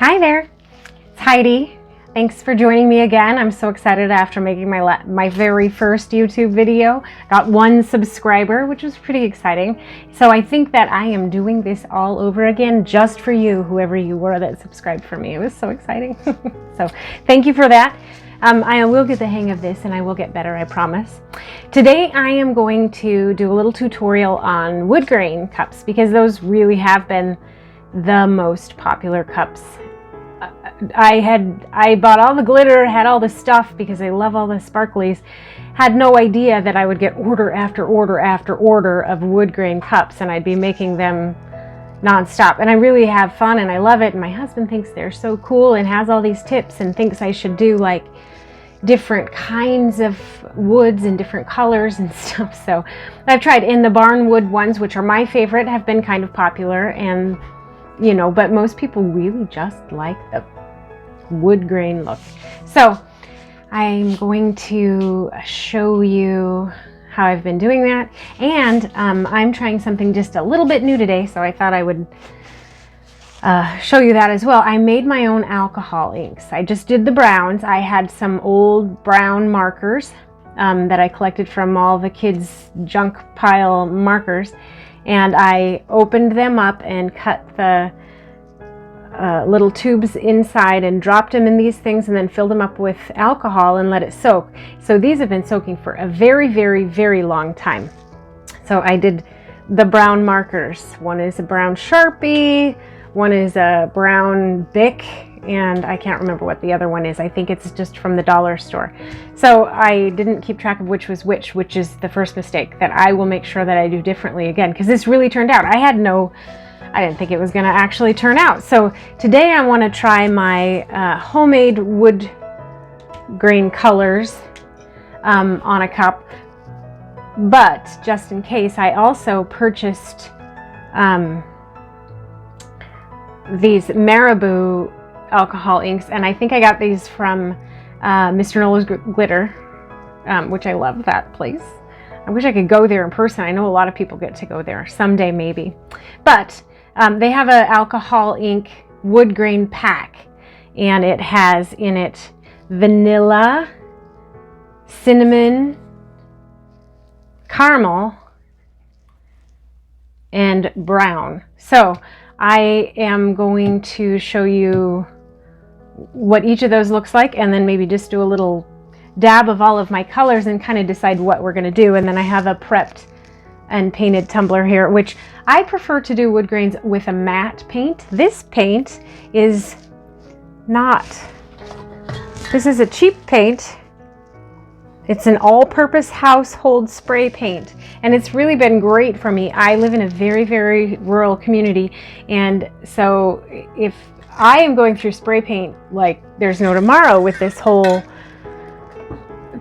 Hi there, it's Heidi. Thanks for joining me again. I'm so excited after making my very first YouTube video. Got 1 subscriber, which was pretty exciting. So I think that I am doing this all over again just for you, whoever you were that subscribed for me. It was so exciting. So thank you for that. I will get the hang of this and I will get better, I promise. Today I am going to do a little tutorial on wood grain cups because those really have been the most popular cups. I bought all the glitter, had all the stuff because I love all the sparklies. Had no idea that I would get order after order after order of wood grain cups and I'd be making them nonstop. And I really have fun and I love it. And my husband thinks they're so cool and has all these tips and thinks I should do like different kinds of woods and different colors and stuff. So I've tried in the barn wood ones, which are my favorite, have been kind of popular, and you know, but most people really just like the wood grain look. So I'm going to show you how I've been doing that, and I'm trying something just a little bit new today, so I thought I would show you that as well. I made my own alcohol inks. I just did the browns. I had some old brown markers that I collected from all the kids' junk pile markers, and I opened them up and cut the little tubes inside and dropped them in these things and then filled them up with alcohol and let it soak. So these have been soaking for a very, very, very long time. So I did the brown markers. One is a brown Sharpie, one is a brown Bic, and I can't remember what the other one is. I think it's just from the dollar store. So I didn't keep track of which was which is the first mistake that I will make sure that I do differently again, because this really turned out. I didn't think it was going to actually turn out. So today I want to try my homemade wood grain colors on a cup. But just in case, I also purchased these Marabou alcohol inks, and I think I got these from Mr. Nola's Glitter, which I love that place. I wish I could go there in person. I know a lot of people get to go there someday, maybe. But they have an alcohol ink wood grain pack, and it has in it vanilla, cinnamon, caramel, and brown. So I am going to show you what each of those looks like, and then maybe just do a little dab of all of my colors and kind of decide what we're going to do. And then I have a prepped and painted tumbler here, which I prefer to do wood grains with a matte paint. This paint is not, this is a cheap paint. It's an all-purpose household spray paint, and it's really been great for me. I live in a very, very rural community, and so if I am going through spray paint like there's no tomorrow with this whole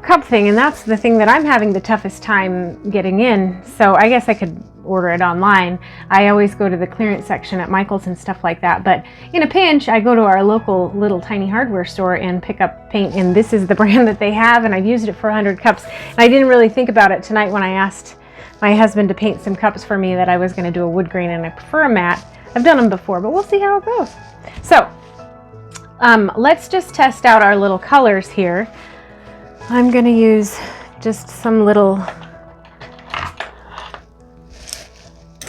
cup thing, and that's the thing that I'm having the toughest time getting in. So I guess I could order it online. I always go to the clearance section at Michael's and stuff like that, but in a pinch I go to our local little tiny hardware store and pick up paint, and this is the brand that they have, and I've used it for 100 cups. And I didn't really think about it tonight when I asked my husband to paint some cups for me that I was going to do a wood grain, and I prefer a matte. I've done them before, but we'll see how it goes. So let's just test out our little colors here. I'm going to use just some little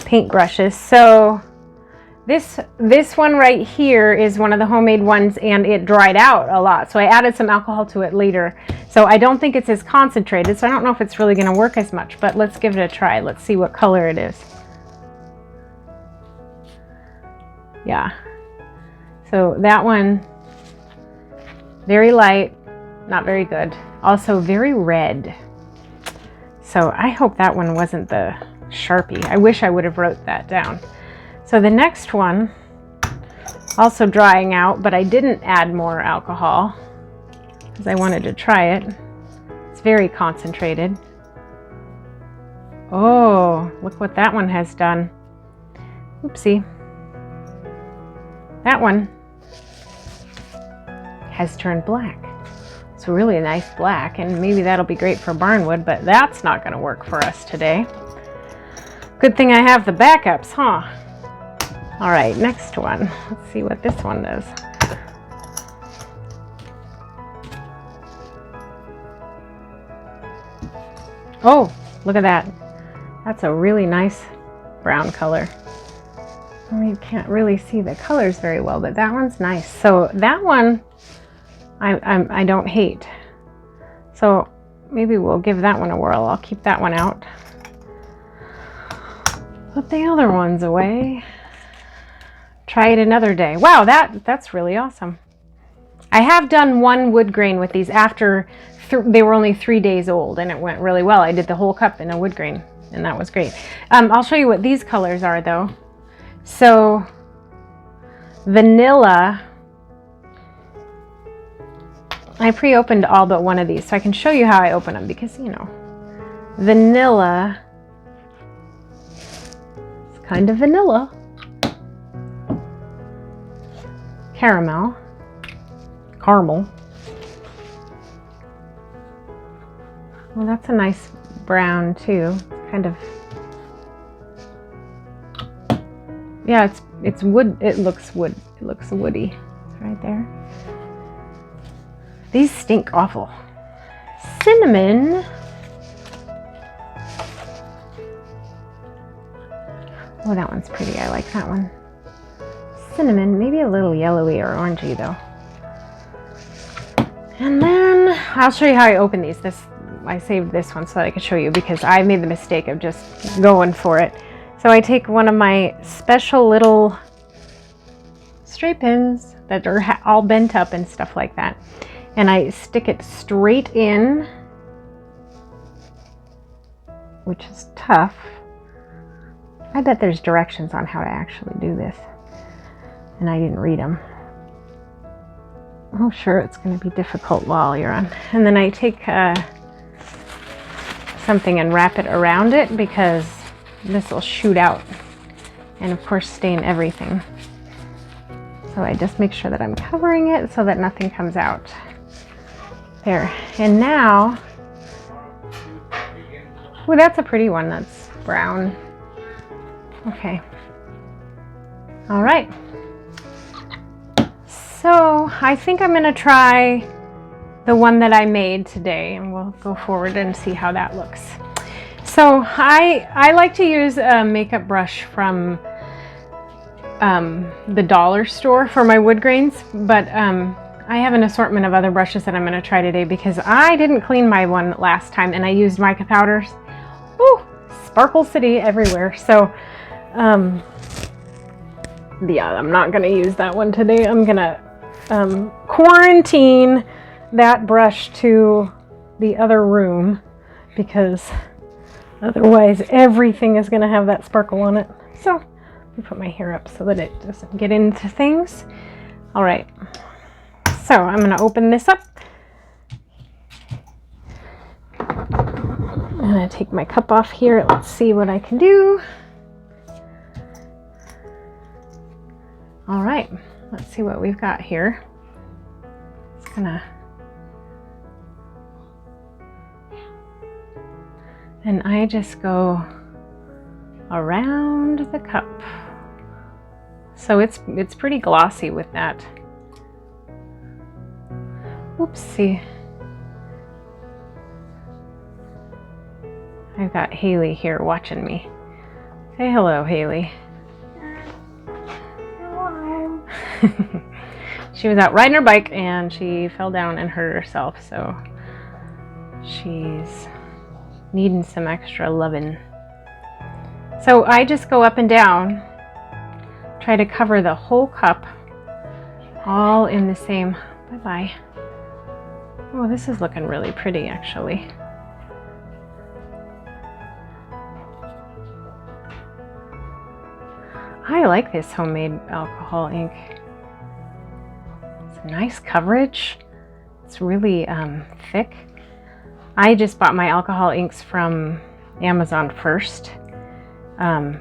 paint brushes. So this one right here is one of the homemade ones, and it dried out a lot. So I added some alcohol to it later. So I don't think it's as concentrated, so I don't know if it's really going to work as much, but let's give it a try. Let's see what color it is. Yeah. So that one, very light, not very good. Also very red. So I hope that one wasn't the Sharpie. I wish I would have wrote that down. So the next one, also drying out, but I didn't add more alcohol because I wanted to try it. It's very concentrated. Oh, look what that one has done. Oopsie. That one has turned black. It's really a nice black, and maybe that'll be great for barnwood, but that's not going to work for us today. Good thing I have the backups, huh? All right, next one. Let's see what this one does. Oh, look at that. That's a really nice brown color. I mean, you can't really see the colors very well, but that one's nice. So that one I don't hate. So maybe we'll give that one a whirl. I'll keep that one out. Put the other ones away. Try it another day. Wow, that's really awesome. I have done one wood grain with these after they were only 3 days old, and it went really well. I did the whole cup in a wood grain, and that was great. I'll show you what these colors are, though. So, vanilla. I pre-opened all but one of these, so I can show you how I open them, because, you know, vanilla. It's kind of vanilla. Caramel. Well, that's a nice brown too. Kind of, yeah, it's wood. It looks wood. It looks woody. It's right there. These stink awful. Cinnamon. Oh, that one's pretty. I like that one. Cinnamon, maybe a little yellowy or orangey though. And then I'll show you how I open these. I saved this one so that I could show you, because I made the mistake of just going for it. So I take one of my special little stray pins that are all bent up and stuff like that, and I stick it straight in, which is tough. I bet there's directions on how to actually do this, and I didn't read them. Oh, sure, it's going to be difficult while you're on. And then I take something and wrap it around it, because this will shoot out and of course stain everything. So I just make sure that I'm covering it so that nothing comes out. There. And now, oh, that's a pretty one. That's brown. Okay. All right. So I think I'm going to try the one that I made today, and we'll go forward and see how that looks. So I like to use a makeup brush from the dollar store for my wood grains, but I have an assortment of other brushes that I'm going to try today, because I didn't clean my one last time and I used mica powders. Ooh, Sparkle City everywhere. So yeah, I'm not going to use that one today. I'm going to quarantine that brush to the other room, because otherwise everything is going to have that sparkle on it. So let me put my hair up so that it doesn't get into things. All right, so I'm going to open this up. I'm going to take my cup off here. Let's see what I can do. All right, let's see what we've got here. It's gonna, and I just go around the cup. So it's pretty glossy with that. Oopsie. I've got Haley here watching me. Say hello, Haley. She was out riding her bike and she fell down and hurt herself, so she's needing some extra loving. So I just go up and down, try to cover the whole cup, all in the same. Bye-bye. Oh, this is looking really pretty, actually. I like this homemade alcohol ink. It's a nice coverage. It's really thick. I just bought my alcohol inks from Amazon first. I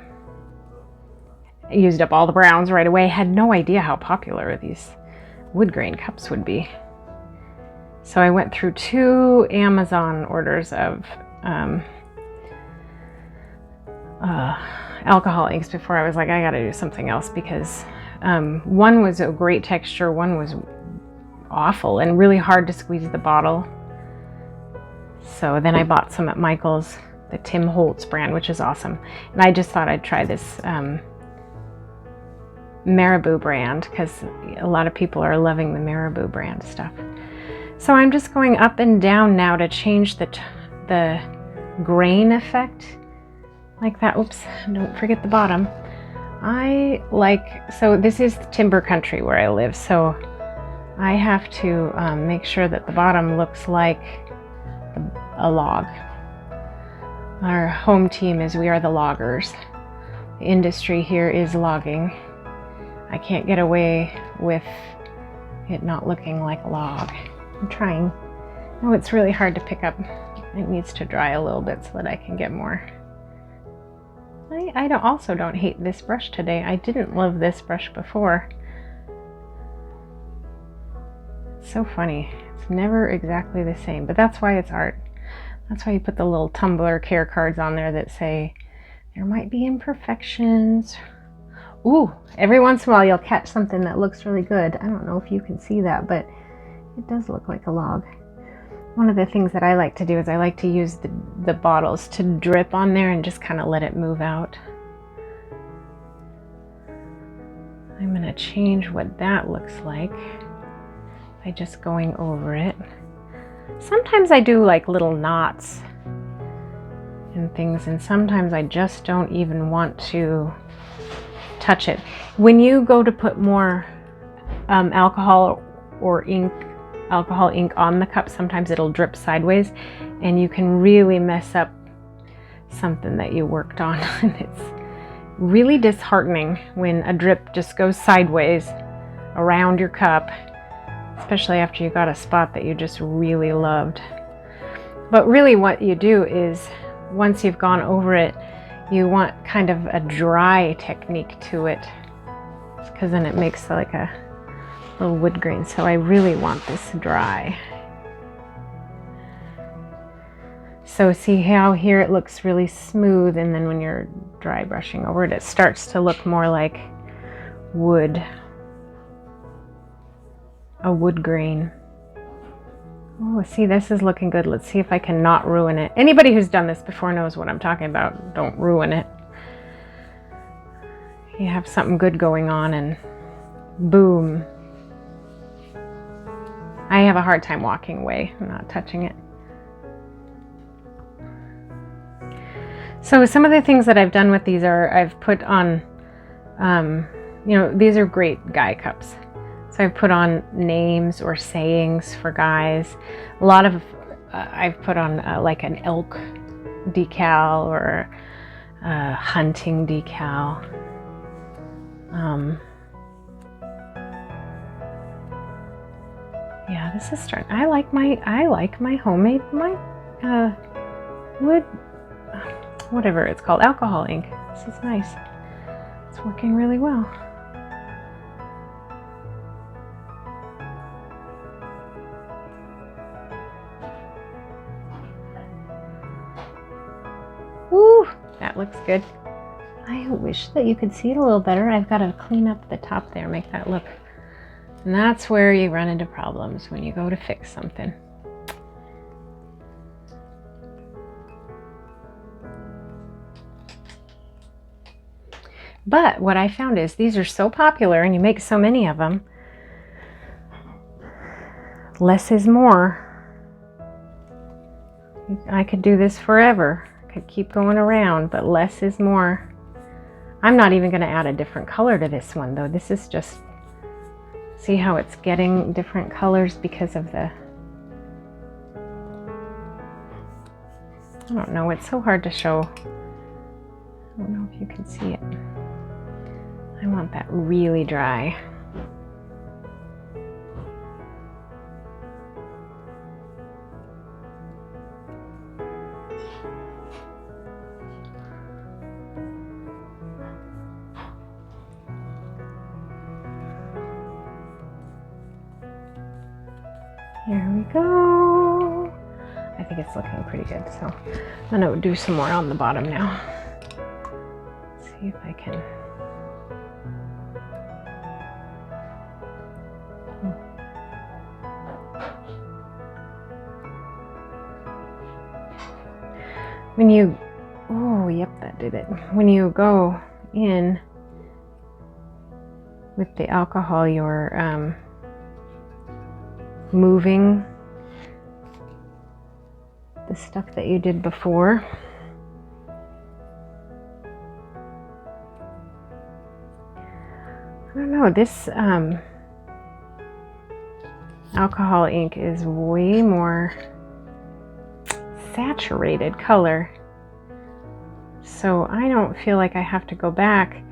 used up all the browns right away. Had no idea how popular these wood grain cups would be. So I went through 2 Amazon orders of alcohol inks before I was like, I gotta do something else, because one was a great texture, one was awful and really hard to squeeze the bottle. So then I bought some at Michael's, the Tim Holtz brand, which is awesome. And I just thought I'd try this Marabou brand because a lot of people are loving the Marabou brand stuff. So I'm just going up and down now to change the grain effect like that. Oops, don't forget the bottom. So this is timber country where I live, so I have to make sure that the bottom looks like a log. Our home team is We Are the Loggers. The industry here is logging. I can't get away with it not looking like a log. I'm trying. Oh, it's really hard to pick up. It needs to dry a little bit so that I can get more. I also don't hate this brush today. I didn't love this brush before. It's so funny. It's never exactly the same, but that's why it's art. That's why you put the little Tumbler care cards on there that say there might be imperfections. Ooh, every once in a while you'll catch something that looks really good. I don't know if you can see that, but it does look like a log. One of the things that I like to do is I like to use the bottles to drip on there and just kind of let it move out. I'm going to change what that looks like by just going over it. Sometimes I do like little knots and things, and sometimes I just don't even want to touch it. When you go to put more alcohol ink on the cup, sometimes it'll drip sideways and you can really mess up something that you worked on. And it's really disheartening when a drip just goes sideways around your cup, especially after you got a spot that you just really loved. But really what you do is once you've gone over it, you want kind of a dry technique to it, because then it makes like a little wood grain. So I really want this dry. So see how here it looks really smooth, and then when you're dry brushing over it, it starts to look more like wood, a wood grain. Oh, see, this is looking good. Let's see if I can not ruin it. Anybody who's done this before knows what I'm talking about. Don't ruin it. You have something good going on and boom. I have a hard time walking away. I'm not touching it. So some of the things that I've done with these are I've put on, these are great guy cups. So I've put on names or sayings for guys. A lot of, I've put on like an elk decal or a hunting decal. Yeah, this is starting. I like my homemade, wood, whatever it's called, alcohol ink. This is nice. It's working really well. Woo, that looks good. I wish that you could see it a little better. I've got to clean up the top there, make that look. And that's where you run into problems when you go to fix something. But what I found is these are so popular and you make so many of them. Less is more. I could do this forever. I could keep going around, but less is more. I'm not even going to add a different color to this one though. This is just, see how it's getting different colors because of the, I don't know, it's so hard to show. I don't know if you can see it. I want that really dry. There we go. I think it's looking pretty good, so I'm gonna do some more on the bottom now. Let's see if I can. when you, oh, yep, that did it. When you go in with the alcohol, you're moving the stuff that you did before. I don't know, this alcohol ink is way more saturated color, so I don't feel like I have to go back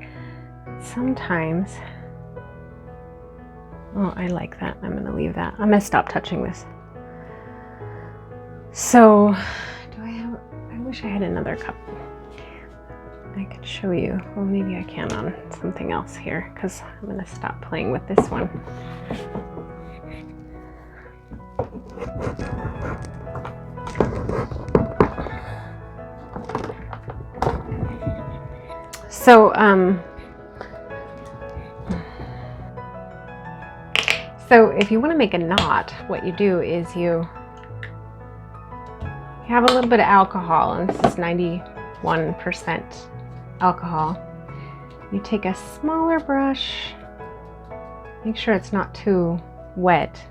sometimes. Oh, I like that. I'm going to leave that. I'm going to stop touching this. So, I wish I had another cup. I could show you. Well, maybe I can on something else here, because I'm going to stop playing with this one. So if you want to make a knot, what you do is you have a little bit of alcohol, and this is 91% alcohol. You take a smaller brush, make sure it's not too wet.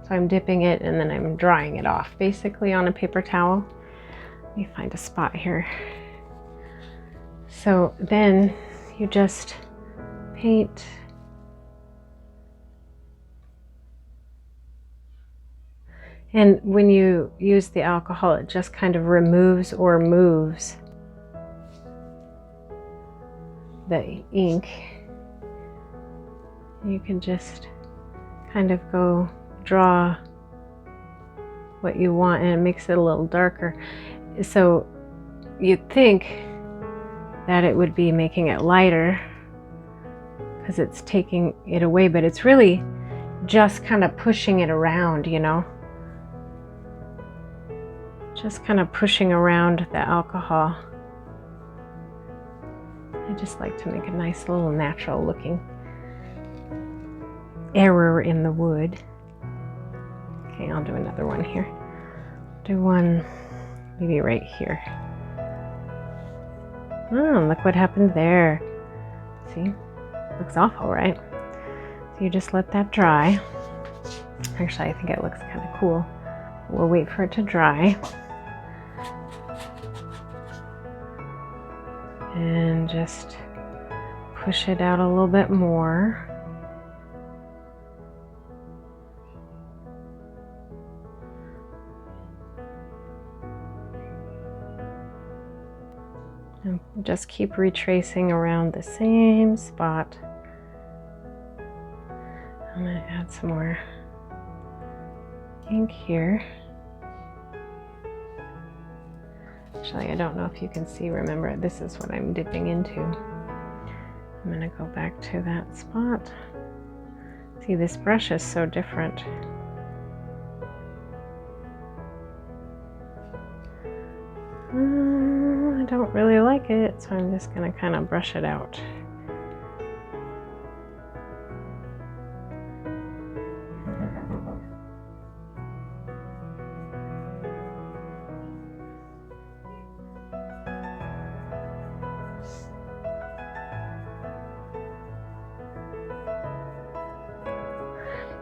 So I'm dipping it and then I'm drying it off basically on a paper towel. Let me find a spot here. So then you just paint and when you use the alcohol, it just kind of removes or moves the ink. You can just kind of go draw what you want, and it makes it a little darker. So you'd think that it would be making it lighter because it's taking it away, but it's really just kind of pushing it around, you know? Just kind of pushing around the alcohol. I just like to make a nice little natural looking error in the wood. Okay, I'll do another one here. Do one maybe right here. Oh, look what happened there. See? Looks awful, right? So you just let that dry. Actually, I think it looks kind of cool. We'll wait for it to dry. And just push it out a little bit more. And just keep retracing around the same spot. I'm going to add some more ink here. Actually, I don't know if you can see. Remember, this is what I'm dipping into. I'm going to go back to that spot. See, this brush is so different. I don't really like it, so I'm just going to kind of brush it out.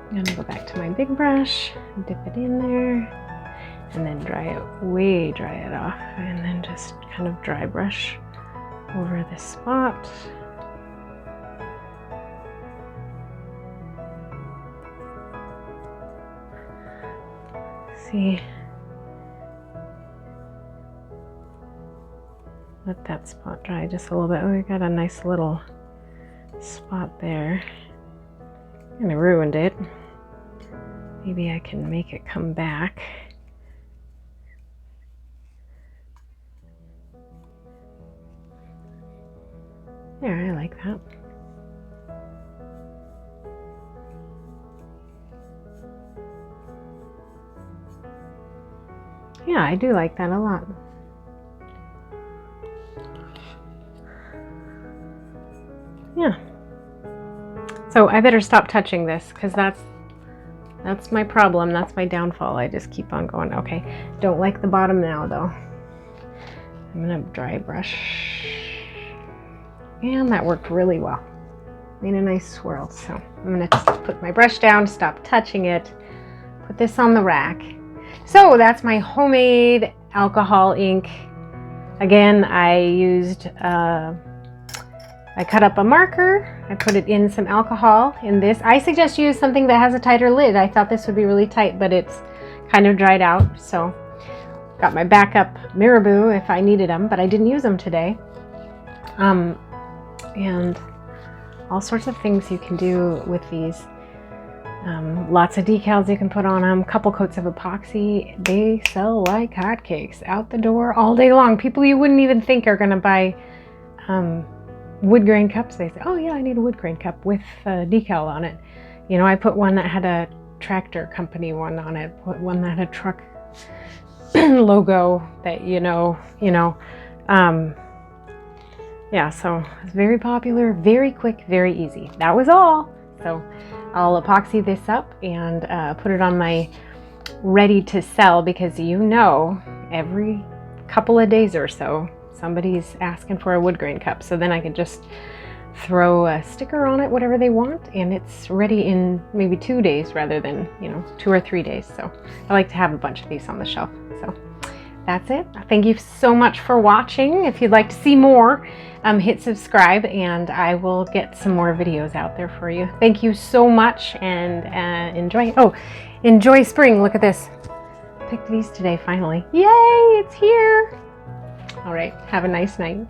I'm going to go back to my big brush, dip it in there, and then dry it off, and then just kind of dry brush over this spot. See, let that spot dry just a little bit. Oh, we got a nice little spot there. And I ruined it. Maybe I can make it come back. There, I like that. Yeah, I do like that a lot. Yeah. So I better stop touching this because that's my problem. That's my downfall. I just keep on going. Okay, don't like the bottom now though. I'm gonna dry brush. And that worked really well. Made a nice swirl. So I'm gonna put my brush down, stop touching it, put this on the rack. So that's my homemade alcohol ink. Again, I cut up a marker, I put it in some alcohol in this. I suggest you use something that has a tighter lid. I thought this would be really tight, but it's kind of dried out. So got my backup Marabou if I needed them, but I didn't use them today. And all sorts of things you can do with these. Lots of decals you can put on them, couple coats of epoxy. They sell like hotcakes out the door all day long. People you wouldn't even think are going to buy wood grain cups. They say, oh yeah, I need a wood grain cup with a decal on it. You know, I put one that had a tractor company one on it, put one that had a truck logo that yeah, so it's very popular, very quick, very easy. That was all. So I'll epoxy this up and put it on my ready to sell, because every couple of days or so somebody's asking for a wood grain cup. So then I can just throw a sticker on it, whatever they want, and it's ready in maybe 2 days rather than 2 or 3 days. So I like to have a bunch of these on the shelf. So that's it. Thank you so much for watching. If you'd like to see more, hit subscribe and I will get some more videos out there for you. Thank you so much, and enjoy spring. Look at this. Picked these today finally. Yay, it's here. All right, have a nice night.